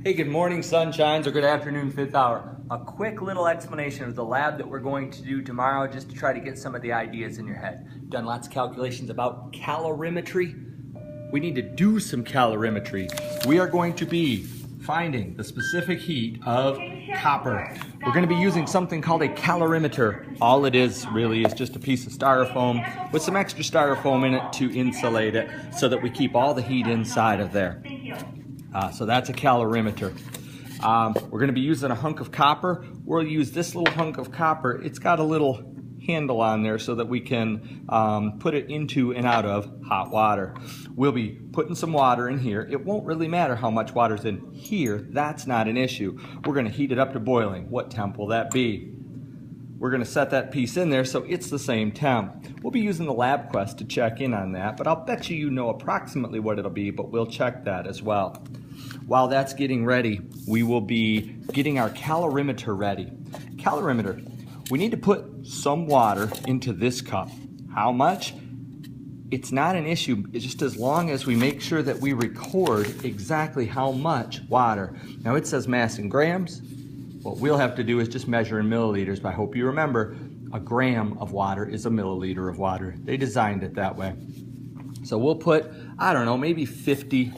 Hey, good morning, sunshines, or good afternoon, fifth hour. A quick little explanation of the lab that we're going to do tomorrow just to try to get some of the ideas in your head. Done lots of calculations about calorimetry. We need to do some calorimetry. We are going to be finding the specific heat of copper. We're going to be using something called a calorimeter. All it is really is just a piece of styrofoam with some extra styrofoam in it to insulate it so that we keep all the heat inside of there. So that's a calorimeter. We're going to be using a hunk of copper. We'll use this little hunk of copper. It's got a little handle on there so that we can put it into and out of hot water. We'll be putting some water in here. It won't really matter how much water's in here. That's not an issue. We're going to heat it up to boiling. What temp will that be? We're going to set that piece in there so it's the same temp. We'll be using the LabQuest to check in on that, but I'll bet you know approximately what it'll be, but we'll check that as well. While that's getting ready, we will be getting our calorimeter ready. Calorimeter, we need to put some water into this cup. How much? It's not an issue, it's just as long as we make sure that we record exactly how much water. Now it says mass in grams. What we'll have to do is just measure in milliliters, but I hope you remember a gram of water is a milliliter of water. They designed it that way. So we'll put, I don't know, maybe 50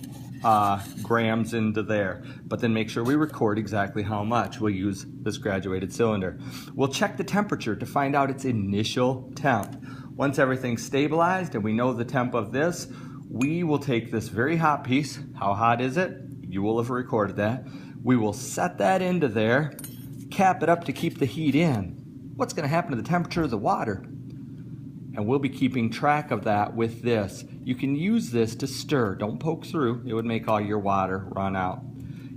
grams into there, but then make sure we record exactly how much. We'll use this graduated cylinder. We'll check the temperature to find out its initial temp. Once everything's stabilized and we know the temp of this, we will take this very hot piece. How hot is it? You will have recorded that. We will set that into there, cap it up to keep the heat in. What's going to happen to the temperature of the water? And we'll be keeping track of that with this. You can use this to stir. Don't poke through. It would make all your water run out.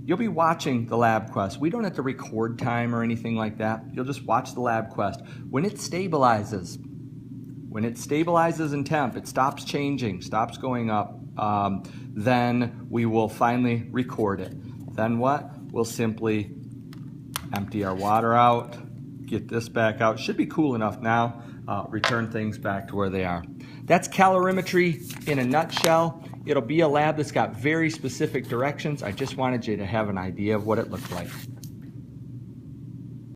You'll be watching the LabQuest. We don't have to record time or anything like that. You'll just watch the LabQuest. When it stabilizes in temp, it stops changing, stops going up, then we will finally record it. Then what? We'll simply empty our water out, get this back out. Should be cool enough now. Return things back to where they are. That's calorimetry in a nutshell. It'll be a lab that's got very specific directions. I just wanted you to have an idea of what it looked like.